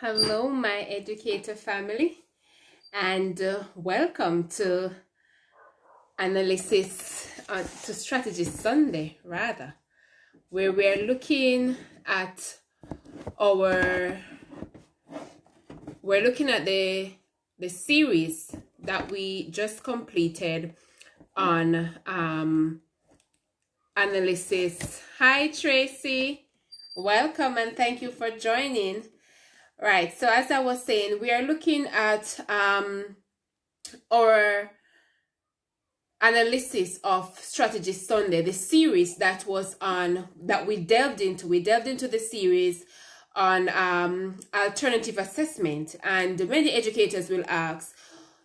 Hello, my educator family, and welcome to to Strategy Sunday, rather, where we're looking at our the series that we just completed on analysis. Hi, Tracy. Welcome and thank you for joining. Right, so as I was saying, we are looking at our analysis of Strategy Sunday, the series that we delved into. We delved into the series on alternative assessment, and many educators will ask,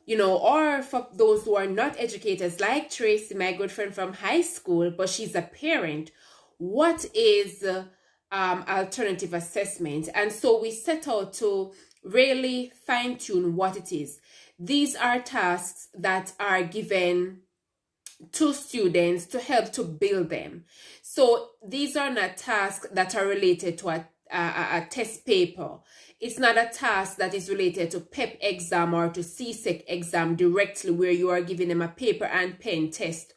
or for those who are not educators, like Tracy, my good friend from high school, but she's a parent, what is alternative assessment? And so we set out to really fine-tune what it is. These are tasks that are given to students to help to build them. So these are not tasks that are related to a test paper. It's not a task that is related to PEP exam or to CSEC exam directly, where you are giving them a paper and pen test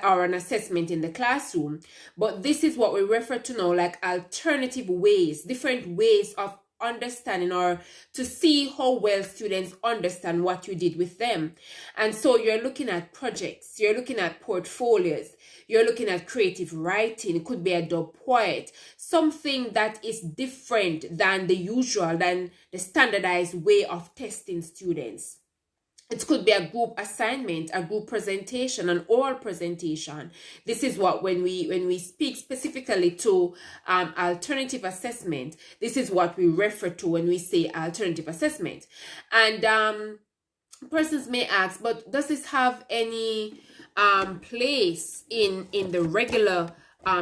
or an assessment in the classroom. But this is what we refer to now like alternative ways, different ways of understanding or to see how well students understand what you did with them. And so you're looking at projects, you're looking at portfolios, you're looking at creative writing. It could be a dub poet, something that is different than the usual, than the standardized way of testing students. It could be a group assignment, a group presentation, an oral presentation. This is what, when we speak specifically to alternative assessment, this is what we refer to when we say alternative assessment. And persons may ask, but does this have any place in the regular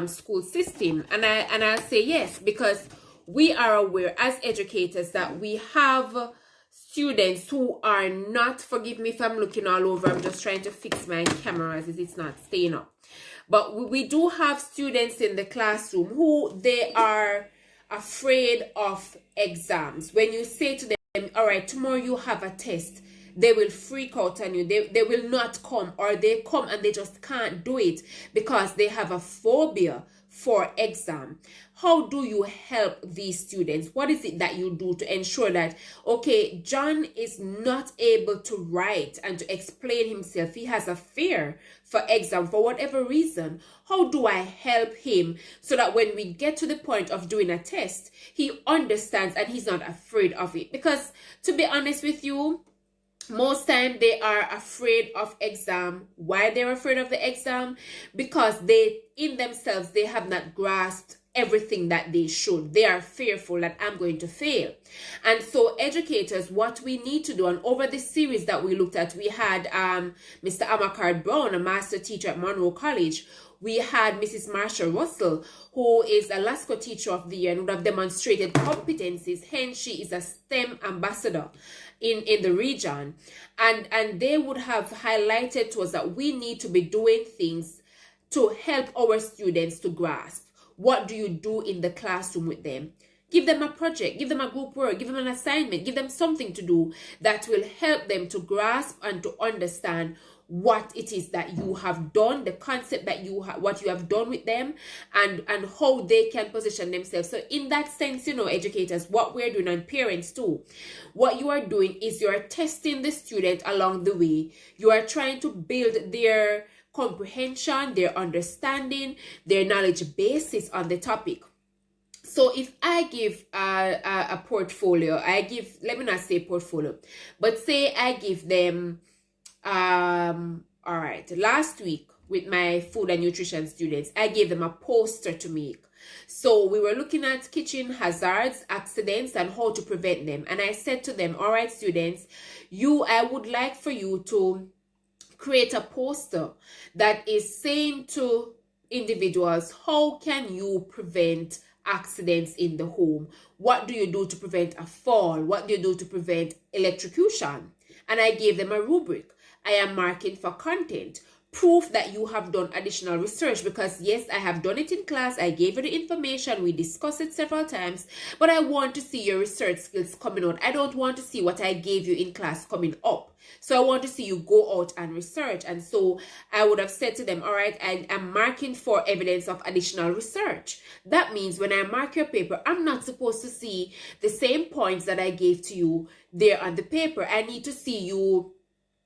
school system? And I'll say yes, because we are aware as educators that we have students who are not, forgive me if I'm looking all over, I'm just trying to fix my camera as it's not staying up. But we do have students in the classroom who they are afraid of exams. When you say to them, all right, tomorrow you have a test, they will freak out on you. They will not come, or they come and they just can't do it because they have a phobia for exam. How do you help these students? What is it that you do to ensure that, okay, John is not able to write and to explain himself. He has a fear for exam for whatever reason. How do I help him so that when we get to the point of doing a test, he understands and he's not afraid of it? Because to be honest with you, most time they are afraid of exam. Why they're afraid of the exam? Because they, in themselves, they have not grasped everything that they should. They are fearful that I'm going to fail. And so educators, what we need to do, and over this series that we looked at, we had Mr. Amakard Brown, a master teacher at Monroe College. We had Mrs. Marsha Russell, who is a LASCO Teacher of the Year and would have demonstrated competencies. Hence, she is a STEM ambassador in the region. And they would have highlighted to us that we need to be doing things to help our students to grasp. What do you do in the classroom with them? Give them a project, give them a group work, give them an assignment, give them something to do that will help them to grasp and to understand what it is that you have done, the concept that what you have done with them, and how they can position themselves. So in that sense, educators, what we're doing, and parents too, what you are doing is you are testing the student along the way. You are trying to build their comprehension, their understanding, their knowledge basis on the topic. So if I give a portfolio, let me not say portfolio, but say I give them, all right, last week with my food and nutrition students, I gave them a poster to make. So we were looking at kitchen hazards, accidents, and how to prevent them. And I said to them, all right, students, I would like for you to create a poster that is saying to individuals, how can you prevent accidents in the home? What do you do to prevent a fall? What do you do to prevent electrocution? And I gave them a rubric. I am marking for content, proof that you have done additional research, because yes, I have done it in class, I gave you the information, we discussed it several times, but I want to see your research skills coming out. I don't want to see what I gave you in class coming up. So I want to see you go out and research. And so I would have said to them, all right, I'm marking for evidence of additional research. That means when I mark your paper, I'm not supposed to see the same points that I gave to you there on the paper. I need to see you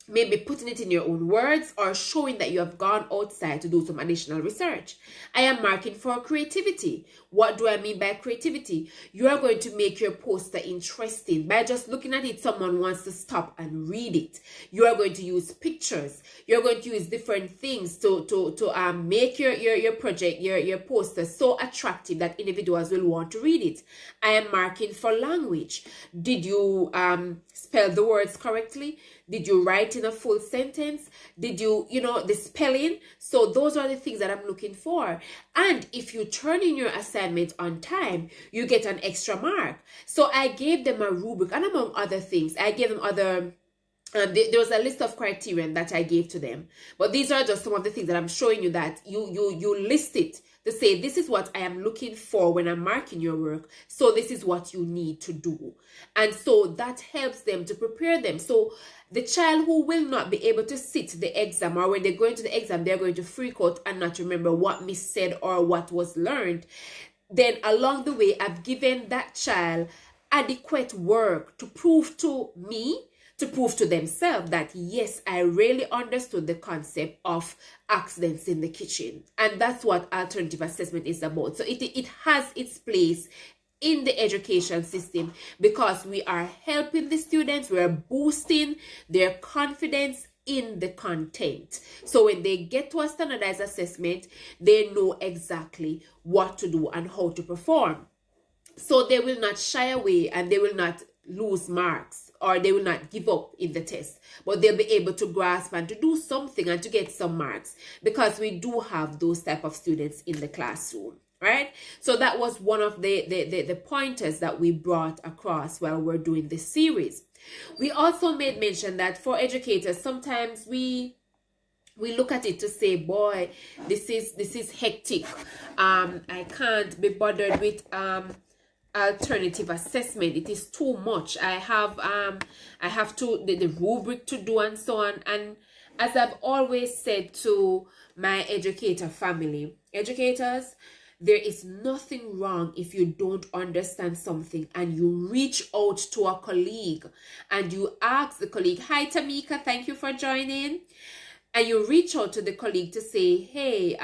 maybe putting it in your own words or showing that you have gone outside to do some additional research. I am marking for creativity. What do I mean by creativity? You are going to make your poster interesting. By just looking at it, someone wants to stop and read it. You are going to use pictures. You're going to use different things to make your project, your poster so attractive that individuals will want to read it. I am marking for language. Did you spell the words correctly? Did you write in a full sentence? Did you, the spelling? So those are the things that I'm looking for. And if you turn in your assignment on time, you get an extra mark. So I gave them a rubric, and among other things, I gave them other... there was a list of criterion that I gave to them. But these are just some of the things that I'm showing you, that you list it to say, this is what I am looking for when I'm marking your work. So this is what you need to do. And so that helps them to prepare them. So the child who will not be able to sit the exam, or when they go into the exam, they're going to freak out and not remember what Miss said or what was learned. Then along the way, I've given that child adequate work to prove to me, to prove to themselves that, yes, I really understood the concept of accidents in the kitchen. And that's what alternative assessment is about. So it has its place in the education system, because we are helping the students, we're boosting their confidence in the content. So when they get to a standardized assessment, they know exactly what to do and how to perform. So they will not shy away and they will not lose marks, or they will not give up in the test, but they'll be able to grasp and to do something and to get some marks, because we do have those type of students in the classroom, right? So that was one of the pointers that we brought across while we're doing this series. We also made mention that for educators, sometimes we look at it to say, boy, this is hectic. I can't be bothered with alternative assessment. It is too much. I have the rubric to do and so on. And as I've always said to my educator family, educators, there is nothing wrong if you don't understand something and you reach out to a colleague and you ask the colleague, hi Tamika, thank you for joining. And you reach out to the colleague to say, hey,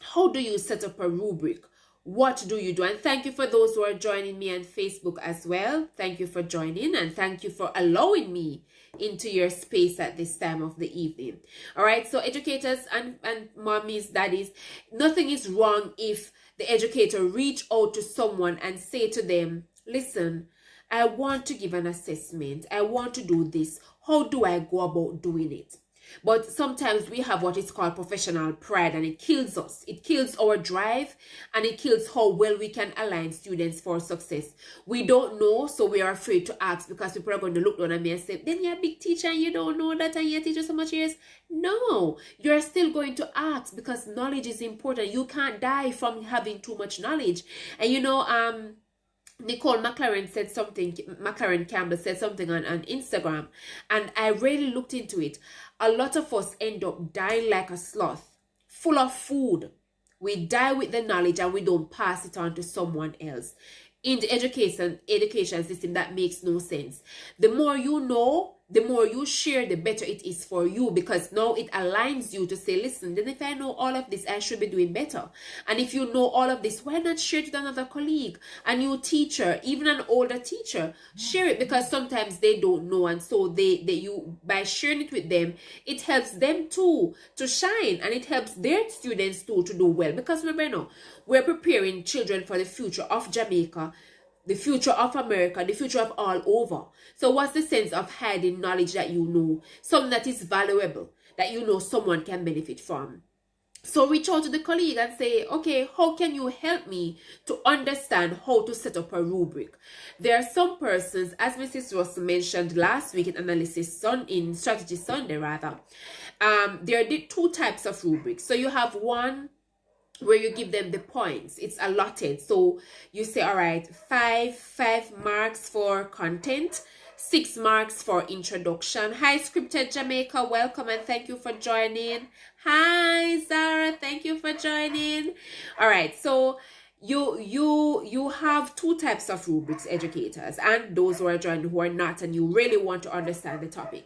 how do you set up a rubric? What do you do? And thank you for those who are joining me on Facebook as well. Thank you for joining, and thank you for allowing me into your space at this time of the evening. All right, so educators and mommies, daddies, nothing is wrong if the educator reach out to someone and say to them, listen, I want to give an assessment. I want to do this. How do I go about doing it? But sometimes we have what is called professional pride, and it kills us. It kills our drive, and it kills how well we can align students for success. We don't know, so we are afraid to ask, because people are going to look down at me and say, then you're a big teacher and you don't know that, and you're a teacher so much years. No, you're still going to ask, because knowledge is important. You can't die from having too much knowledge. And Nicole McLaren said something, McLaren Campbell said something on Instagram, and I really looked into it. A lot of us end up dying like a sloth, full of food. We die with the knowledge and we don't pass it on to someone else. In the education system, that makes no sense. The more you know, the more you share, the better it is for you, because now it aligns you to say, listen, then if I know all of this, I should be doing better. And if you know all of this, why not share it with another colleague, a new teacher, even an older teacher? Share it, because sometimes they don't know, and so you by sharing it with them, it helps them too to shine, and it helps their students too to do well. Because remember now, we're preparing children for the future of Jamaica, the future of America, the future of all over. So what's the sense of hiding knowledge that you know, something that is valuable, that you know someone can benefit from? So reach out to the colleague and say, okay, how can you help me to understand how to set up a rubric? There are some persons, as Mrs. Ross mentioned last week in Strategy Sunday rather, There are the two types of rubrics. So you have one where you give them the points. It's allotted. So you say, all right, five marks for content, 6 marks for introduction. Hi, Scripted Jamaica, welcome and thank you for joining. Hi, Zara, thank you for joining. All right, so you have two types of rubrics, educators, and those who are joining who are not, and you really want to understand the topic.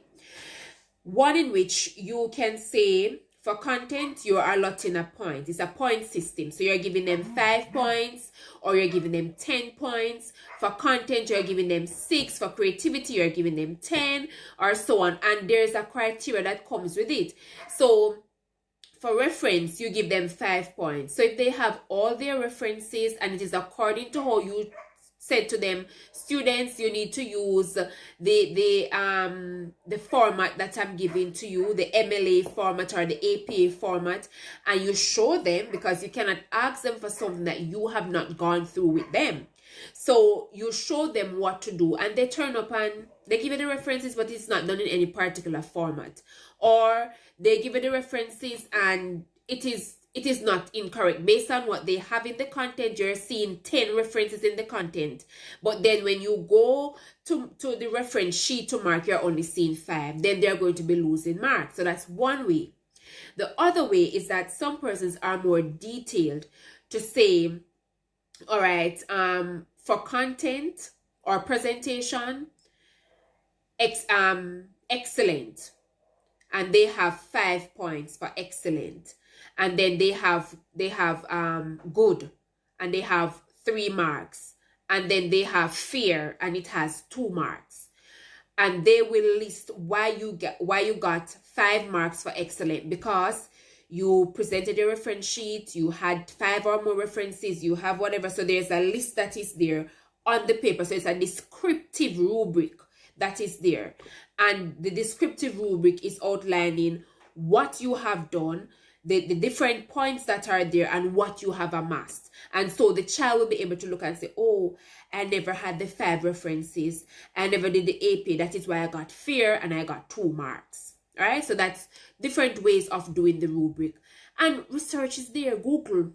One in which you can say, for content, you are allotting a point. It's a point system. So you're giving them 5 points, or you're giving them 10 points. For content, you're giving them 6. For creativity, you're giving them 10, or so on. And there's a criteria that comes with it. So for reference, you give them 5 points. So if they have all their references and it is according to how you said to them, students, you need to use the format that I'm giving to you, the MLA format or the APA format, and you show them, because you cannot ask them for something that you have not gone through with them. So you show them what to do, and they turn up and they give you the references, but it's not done in any particular format. Or they give you the references and it is not incorrect. Based on what they have in the content, you're seeing 10 references in the content. But then when you go to the reference sheet to mark, you're only seeing 5. Then they're going to be losing marks. So that's one way. The other way is that some persons are more detailed to say, all right, for content or presentation, excellent. And they have 5 points for excellent. And then they have good, and they have 3 marks. And then they have fair, and it has 2 marks. And they will list why you got 5 marks for excellent, because you presented a reference sheet, you had 5 or more references, you have whatever. So there's a list that is there on the paper. So it's a descriptive rubric that is there. And the descriptive rubric is outlining what you have done, the different points that are there, and what you have amassed. And so the child will be able to look and say, oh, I never had the 5 references. I never did the AP. That is why I got fair and I got 2 marks. All right. So that's different ways of doing the rubric. And research is there. Google.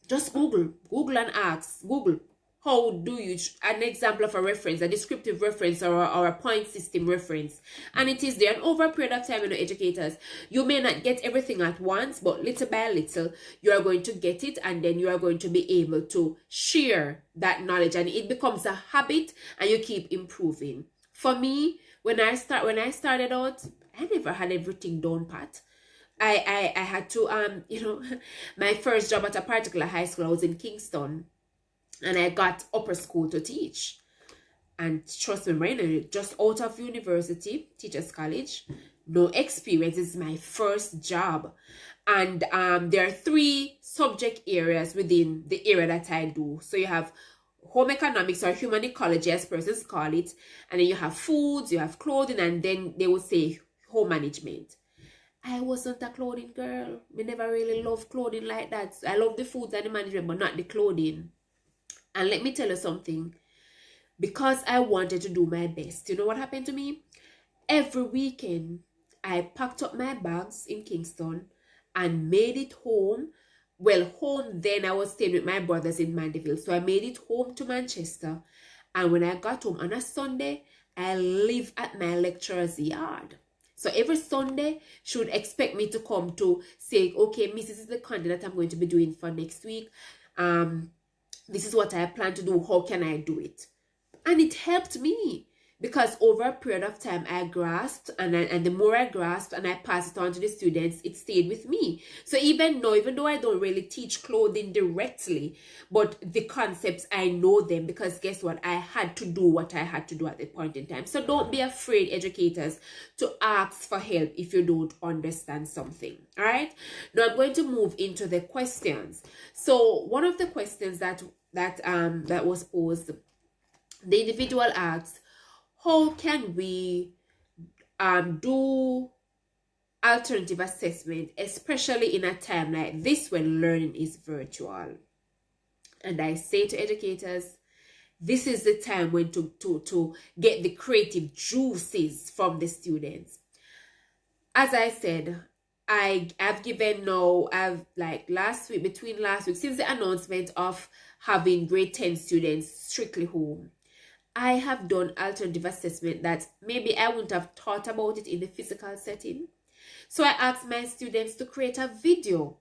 Just Google and ask. Google. How do you, an example of a reference, a descriptive reference or a point system reference. And it is there. And over a period of time, educators, you may not get everything at once, but little by little, you are going to get it. And then you are going to be able to share that knowledge. And it becomes a habit and you keep improving. For me, when I started out, I never had everything down pat. I had to, my first job at a particular high school, I was in Kingston. And I got upper school to teach. And trust me, Marina, just out of university, teachers college, no experience. This is my first job. And there are 3 subject areas within the area that I do. So you have home economics or human ecology, as persons call it. And then you have foods, you have clothing, and then they would say home management. I wasn't a clothing girl. We never really loved clothing like that. I love the foods and the management, but not the clothing. And let me tell you something, because I wanted to do my best, you know what happened to me? Every weekend, I packed up my bags in Kingston and made it home. Well, home then, I was staying with my brothers in Mandeville. So I made it home to Manchester. And when I got home on a Sunday, I live at my lecturer's yard. So every Sunday, she would expect me to come to say, okay, Miss, this is the content that I'm going to be doing for next week. This is what I plan to do. How can I do it? And it helped me, because over a period of time, I grasped, and the more I grasped and I passed it on to the students, it stayed with me. So even though I don't really teach clothing directly, but the concepts, I know them, because guess what? I had to do what I had to do at the point in time. So don't be afraid, educators, to ask for help if you don't understand something. All right. Now I'm going to move into the questions. So one of the questions that was posed, the individual asks, how can we do alternative assessment, especially in a time like this when learning is virtual? And I say to educators, this is the time when to get the creative juices from the students. as I said, I've given now, I've like between last week, since the announcement of having grade 10 students strictly home, I have done alternative assessment that maybe I wouldn't have thought about it in the physical setting. So I asked my students to create a video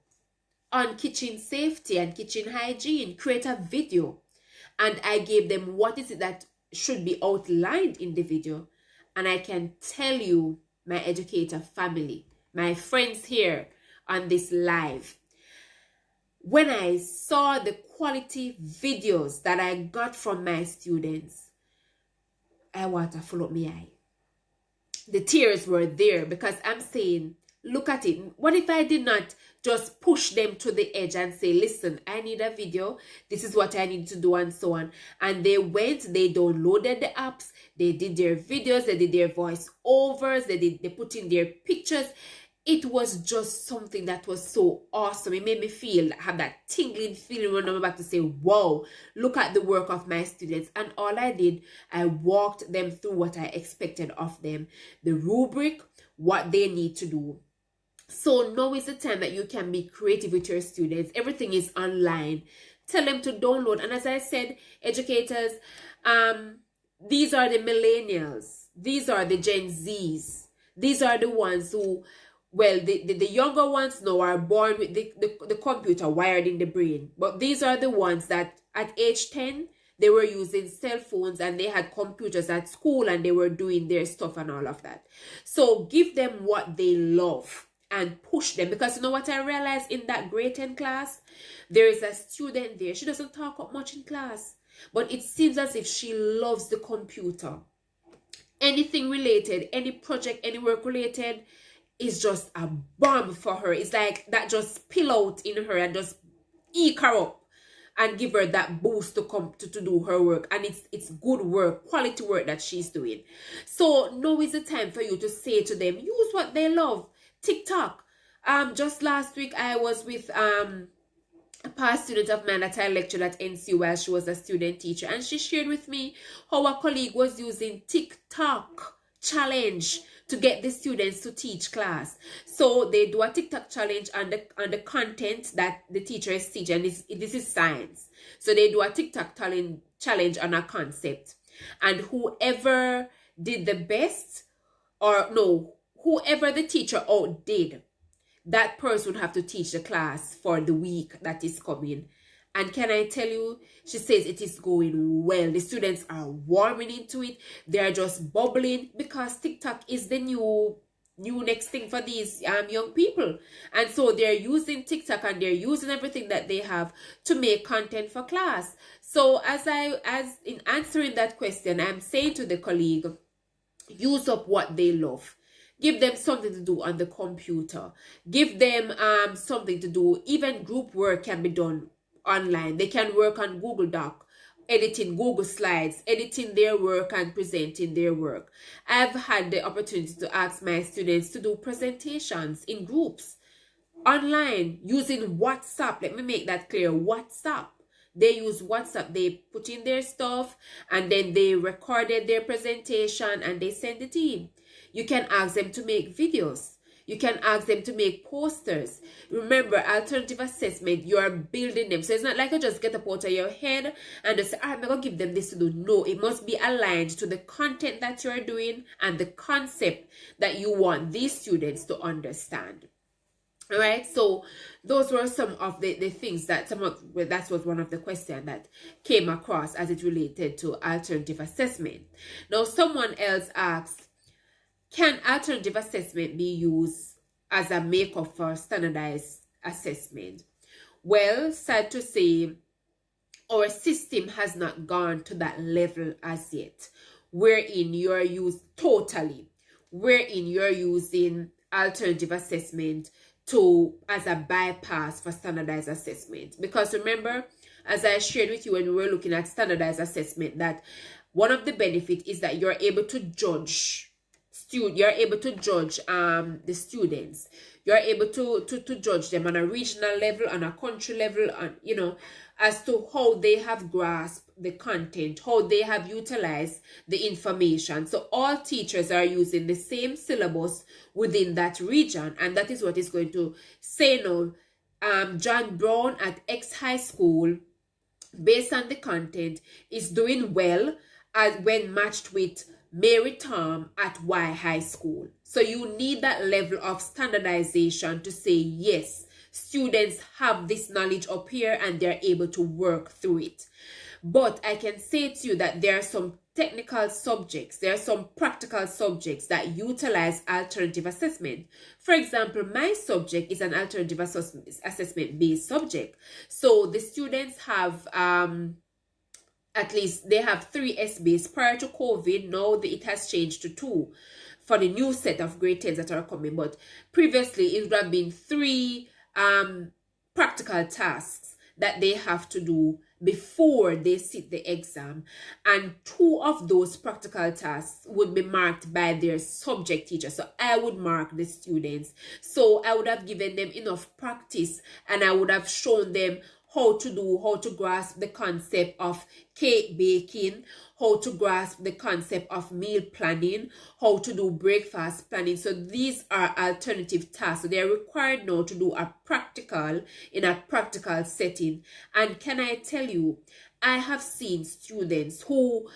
on kitchen safety and kitchen hygiene, create a video. And I gave them what is it that should be outlined in the video. And I can tell you, my educator family, my friends here on this live, when I saw the quality videos that I got from my students, I water full up my eye. The tears were there because I'm saying, look at it. What if I did not just push them to the edge and say, listen, I need a video. This is what I need to do, and so on. And they went, they downloaded the apps, they did their videos, they did their voice overs, they put in their pictures. It was just something that was so awesome. It made me have that tingling feeling when I'm about to say, wow, look at the work of my students. And all I did, I walked them through what I expected of them, the rubric, what they need to do. So now is the time that you can be creative with your students. Everything is online. Tell them to download. And as I said, educators, these are the millennials. These are the Gen Zs. These are the ones who, well, the younger ones now are born with the computer wired in the brain. But these are the ones that at age 10, they were using cell phones and they had computers at school and they were doing their stuff and all of that. So give them what they love and push them. Because you know what I realized in that grade 10 class? There is a student there. She doesn't talk up much in class, but it seems as if she loves the computer. Anything related, any project, any work related, is just a bomb for her. It's like that just spill out in her and just eke her up and give her that boost to come to do her work. And it's good work, quality work that she's doing. So now is the time for you to say to them, use what they love. TikTok. Just last week I was with a past student of mine that I lectured at NC while she was a student teacher, and she shared with me how a colleague was using TikTok challenge to get the students to teach class. So they do a TikTok challenge on the content that the teacher is teaching. This is science. So they do a TikTok challenge on a concept, and whoever did the best, or no, whoever the teacher outdid, that person would have to teach the class for the week that is coming. And can I tell you, she says it is going well. The students are warming into it. They are just bubbling because TikTok is the new next thing for these young people. And so they're using TikTok and they're using everything that they have to make content for class. So as in answering that question, I'm saying to the colleague, use up what they love. Give them something to do on the computer. Give them something to do. Even group work can be done online. They can work on Google Doc, editing Google Slides, editing their work and presenting their work. I've had the opportunity to ask my students to do presentations in groups online using WhatsApp. Let me make that clear. WhatsApp. They use WhatsApp. They put in their stuff and then they recorded their presentation and they send it in. You can ask them to make videos. You can ask them to make posters. Remember, alternative assessment, you are building them. So it's not like you just get up out of your head and just say, all right, I'm going to give them this to do. No, it must be aligned to the content that you're doing and the concept that you want these students to understand. All right, so those were some of the things that that was one of the questions that came across as it related to alternative assessment. Now, someone else asked, can alternative assessment be used as a makeup for standardized assessment? Well, sad to say, our system has not gone to that level as yet, wherein you're using alternative assessment as a bypass for standardized assessment. Because remember, as I shared with you when we were looking at standardized assessment, that one of the benefits is that you're able to judge the students. You're able to judge them on a regional level, on a country level, on, as to how they have grasped the content, how they have utilized the information. So all teachers are using the same syllabus within that region, and that is what is going to say now. John Brown at X High School, based on the content, is doing well as when matched with Mary Tom at Y High School. So you need that level of standardization to say, yes, students have this knowledge up here and they're able to work through it. But I can say to you that there are some technical subjects, there are some practical subjects that utilize alternative assessment. For example, my subject is an alternative assessment based subject. So the students have at least they have 3 SBs. Prior to COVID, now it has changed to 2 for the new set of grade 10s that are coming. But previously, it would have been 3 practical tasks that they have to do before they sit the exam. And 2 of those practical tasks would be marked by their subject teacher. So I would mark the students. So I would have given them enough practice, and I would have shown them how to grasp the concept of cake baking, how to grasp the concept of meal planning, how to do breakfast planning. So these are alternative tasks. So they are required now to do a practical in a practical setting. And can I tell you, I have seen students who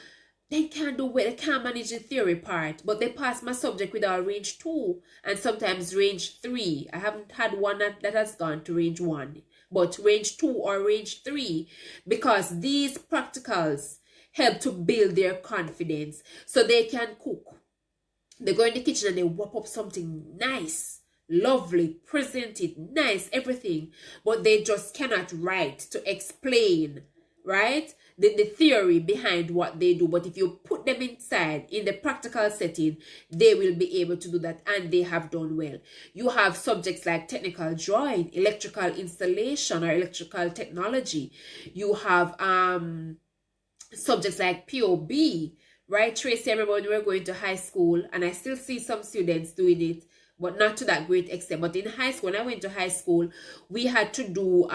they can't do well, they can't manage the theory part, but they pass my subject with our range 2 and sometimes range 3. I haven't had one that has gone to range 1, but range 2 or range 3, because these practicals help to build their confidence so they can cook. They go in the kitchen and they whip up something nice, lovely, presented, nice, everything, but they just cannot write to explain, right, the theory behind what they do. But if you put them inside in the practical setting, they will be able to do that, and they have done well. You have subjects like technical drawing, electrical installation or electrical technology. You have subjects like POB, right? Tracy, I remember when we were going to high school, and I still see some students doing it, but not to that great extent. But in high school, when I went to high school, we had to do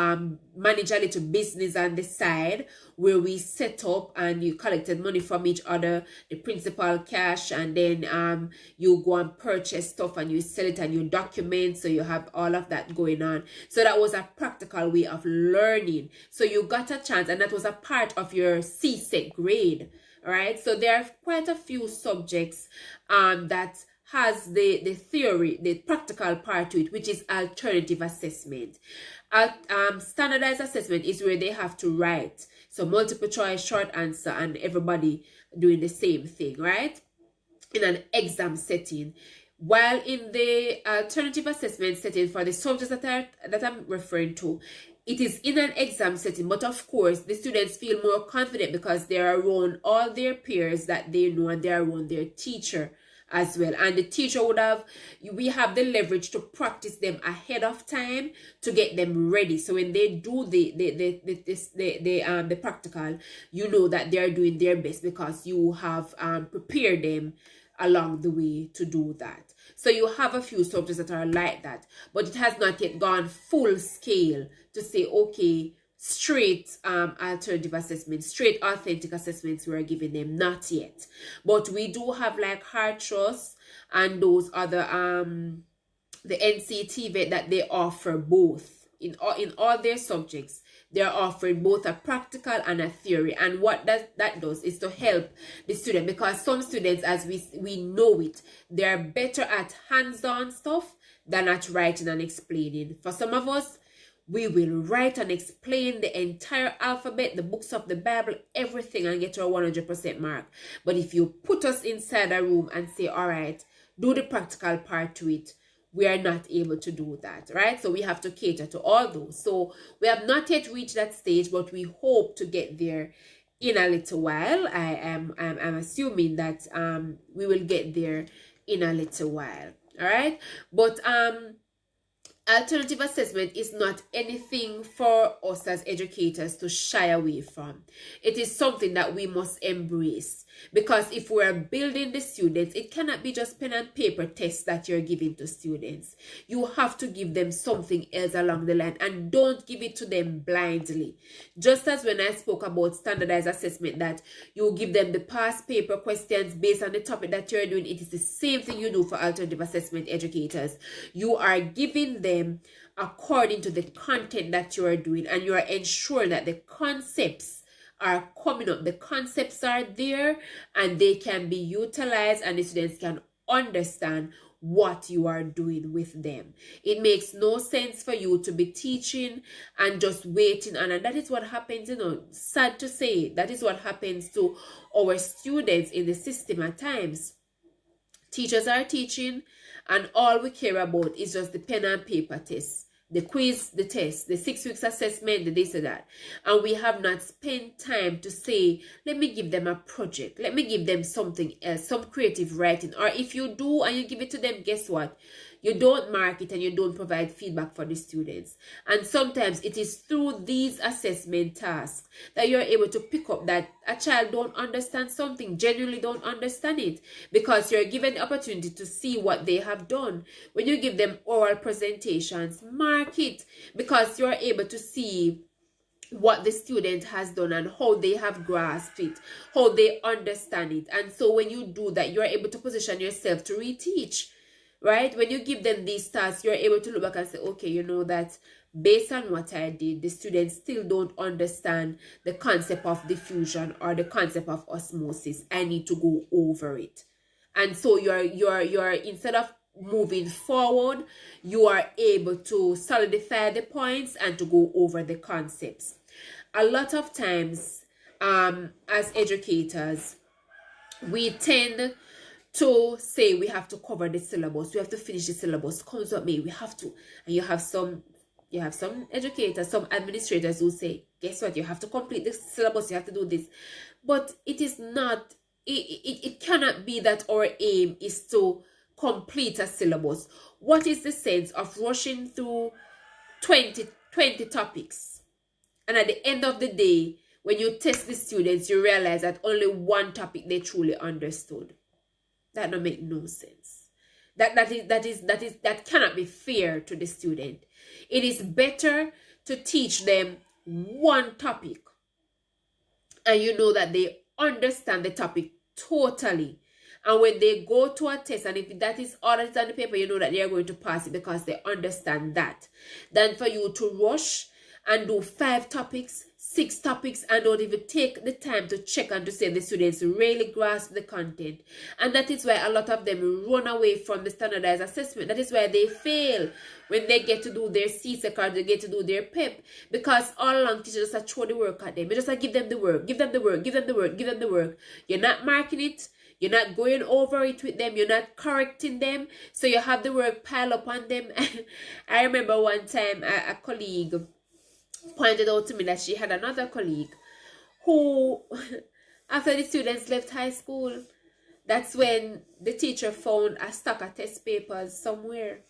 manage a little business on the side where we set up and you collected money from each other, the principal cash, and then you go and purchase stuff and you sell it and you document. So you have all of that going on. So that was a practical way of learning. So you got a chance, and that was a part of your C-set grade. All right. So there are quite a few subjects that has the theory, the practical part to it, which is alternative assessment. Standardized assessment is where they have to write. So multiple choice, short answer, and everybody doing the same thing, right? In an exam setting. While in the alternative assessment setting for the subjects that I'm referring to, it is in an exam setting, but of course, the students feel more confident because they're around all their peers that they know, and they're around their teacher as well. And the teacher we have the leverage to practice them ahead of time to get them ready. So when they do the practical, you know that they're doing their best because you have prepared them along the way to do that. So you have a few subjects that are like that, but it has not yet gone full scale to say, okay, straight alternative assessments, straight authentic assessments we're giving them, not yet. But we do have like Hard Trust and those other the NCT that they offer both in all their subjects. They're offering both a practical and a theory. And what that does is to help the student, because some students, as we know it, they're better at hands-on stuff than at writing and explaining. For some of us, we will write and explain the entire alphabet, the books of the Bible, everything, and get to a 100% mark. But if you put us inside a room and say, all right, do the practical part to it, we are not able to do that, right? So we have to cater to all those. So we have not yet reached that stage, but we hope to get there in a little while. I'm assuming that we will get there in a little while, all right? But Alternative assessment is not anything for us as educators to shy away from. It is something that we must embrace, because if we're building the students, it cannot be just pen and paper tests that you're giving to students. You have to give them something else along the line, and don't give it to them blindly. Just as when I spoke about standardized assessment, that you give them the past paper questions based on the topic that you're doing, it is the same thing you do for alternative assessment educators. You are giving them according to the content that you are doing, and you are ensuring that the concepts are coming up, the concepts are there, and they can be utilized, and the students can understand what you are doing with them. It makes no sense for you to be teaching and just waiting on, and that is what happens, sad to say, that is what happens to our students in the system at times. Teachers are teaching, and all we care about is just the pen and paper test, the quiz, the test, the 6 weeks assessment, the this and that. And we have not spent time to say, let me give them a project. Let me give them something else, some creative writing. Or if you do and you give it to them, guess what? You don't mark it and you don't provide feedback for the students. And sometimes it is through these assessment tasks that you're able to pick up that a child don't understand something, genuinely don't understand it, because you're given the opportunity to see what they have done. When you give them oral presentations, mark it, because you're able to see what the student has done and how they have grasped it, how they understand it. And so when you do that, you're able to position yourself to reteach. Right? When you give them these tasks, you're able to look back and say, okay, you know that based on what I did, the students still don't understand the concept of diffusion or the concept of osmosis. I need to go over it. And so you're instead of moving forward, you are able to solidify the points and to go over the concepts. A lot of times, as educators, we tend to say we have to cover the syllabus, we have to finish the syllabus, comes what may, we have to. And you have some educators, some administrators who say, guess what, you have to complete the syllabus, you have to do this. But it is not, it cannot be that our aim is to complete a syllabus. What is the sense of rushing through 20 topics, and at the end of the day, when you test the students, you realize that only one topic they truly understood? That don't make no sense. That cannot be fair to the student. It is better to teach them one topic, and you know that they understand the topic totally. And when they go to a test, and if that is all that's on the paper, you know that they are going to pass it because they understand that. Than for you to rush and do 5 topics, 6 topics, and don't even take the time to check and to say the students really grasp the content. And that is why a lot of them run away from the standardized assessment. That is why they fail when they get to do their CSEC or they get to do their PEP. Because all along teachers just throw the work at them. You just give them the work, give them the work, give them the work, give them the work. You're not marking it. You're not going over it with them. You're not correcting them. So you have the work pile up on them. I remember one time a colleague pointed out to me that she had another colleague who, after the students left high school, that's when the teacher found a stack of test papers somewhere.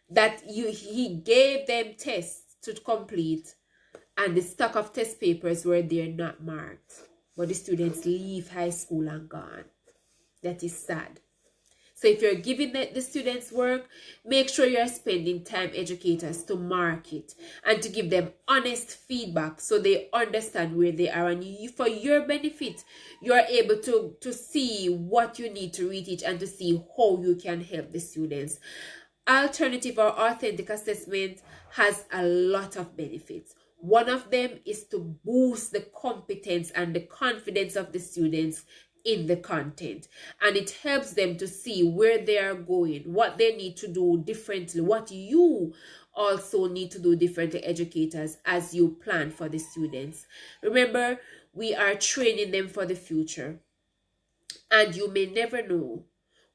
That he gave them tests to complete, and the stack of test papers were there not marked. But the students leave high school and gone. That is sad. So if you're giving the students work, make sure you're spending time, educators, to mark it and to give them honest feedback so they understand where they are. And for your benefit, you're able to see what you need to reteach and to see how you can help the students. Alternative or authentic assessment has a lot of benefits. One of them is to boost the competence and the confidence of the students in the content, and it helps them to see where they are going, what they need to do differently, what you also need to do differently, educators, as you plan for the students. Remember, we are training them for the future, and you may never know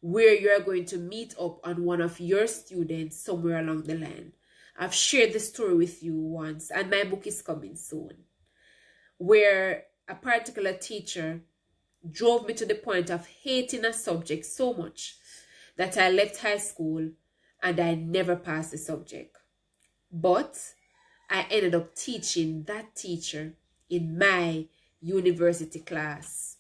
where you are going to meet up on one of your students somewhere along the line. I've shared the story with you once, and my book is coming soon, where a particular teacher drove me to the point of hating a subject so much that I left high school and I never passed the subject. But I ended up teaching that teacher in my university class.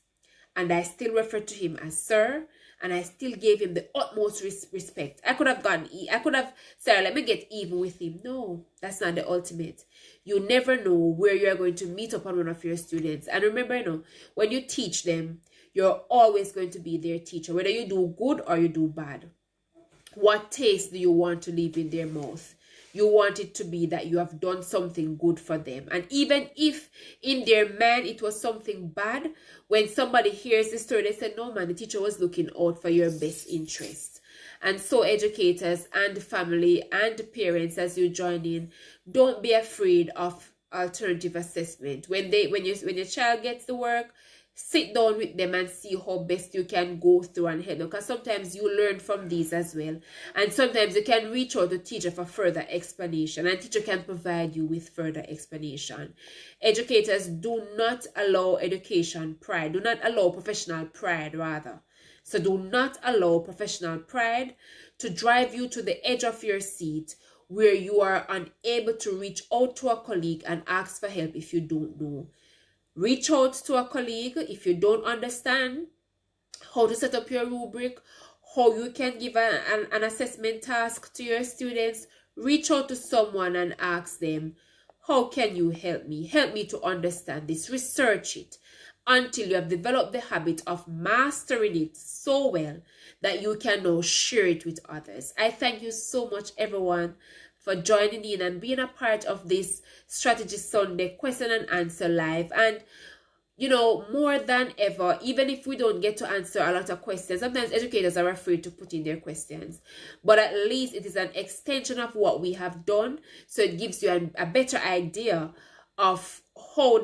And I still refer to him as sir, and I still gave him the utmost respect. I could have said, let me get even with him. No, that's not the ultimate. You never know where you're going to meet upon one of your students. And remember, when you teach them, you're always going to be their teacher, whether you do good or you do bad. What taste do you want to leave in their mouth? You want it to be that you have done something good for them. And even if in their mind it was something bad, when somebody hears the story, they say, no man, the teacher was looking out for your best interest. And so educators and family and parents, as you join in, don't be afraid of alternative assessment. When your child gets the work, sit down with them and see how best you can go through and help them, because sometimes you learn from these as well, and sometimes you can reach out to teacher for further explanation, and teacher can provide you with further explanation. Educators, do not allow education pride, do not allow professional pride rather. So do not allow professional pride to drive you to the edge of your seat where you are unable to reach out to a colleague and ask for help if you don't know. Reach out to a colleague if you don't understand how to set up your rubric, how you can give an assessment task to your students. Reach out to someone and ask them, how can you help me? Help me to understand this. Research it until you have developed the habit of mastering it so well that you can now share it with others. I thank you so much, everyone, for joining in and being a part of this Strategy Sunday question and answer live. And more than ever, even if we don't get to answer a lot of questions, sometimes educators are afraid to put in their questions, but at least it is an extension of what we have done, so it gives you a better idea of how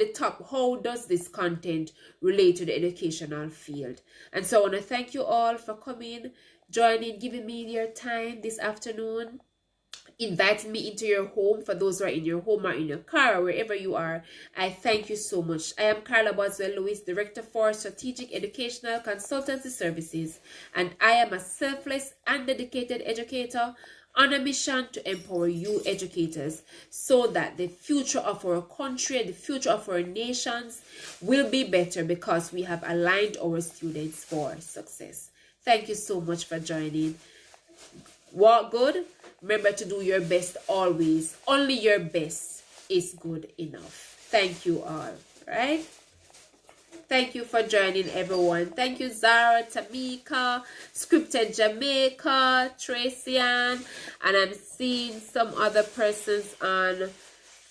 does this content relate to the educational field. And so I want to thank you all for coming, joining, giving me your time this afternoon, inviting me into your home. For those who are in your home or in your car or wherever you are, I thank you so much. I am Karla Boswell-Lewis, Director for Strategic Educational Consultancy Services, and I am a selfless and dedicated educator on a mission to empower you educators so that the future of our country and the future of our nations will be better because we have aligned our students for success. Thank you so much for joining. Walk good. Remember to do your best always. Only your best is good enough. Thank you all. Right? Thank you for joining, everyone. Thank you, Zara, Tamika, Scripted Jamaica, Tracy Ann, and I'm seeing some other persons on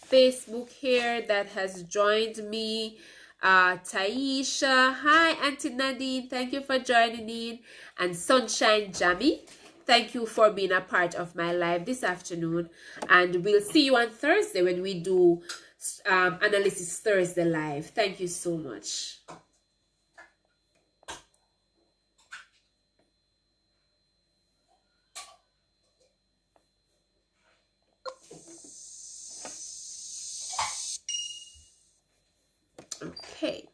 Facebook here that has joined me. Taisha, hi, Auntie Nadine, thank you for joining in, and Sunshine Jammy, thank you for being a part of my live this afternoon, and we'll see you on Thursday when we do Analysis Thursday live. Thank you so much. Okay.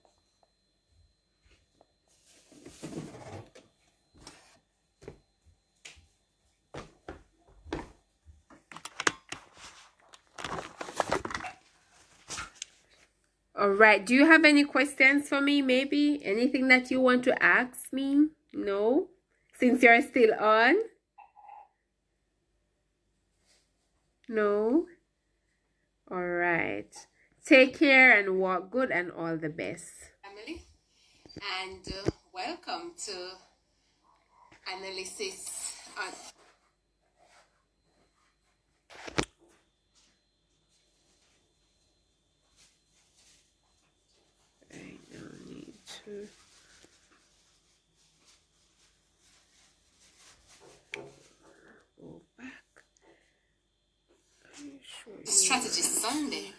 All right. Do you have any questions for me? Maybe anything that you want to ask me? No? Since you're still on? No? All right. Take care and walk good and all the best. Family, and welcome to Analysis on... I don't need to... go back. Strategy Sunday.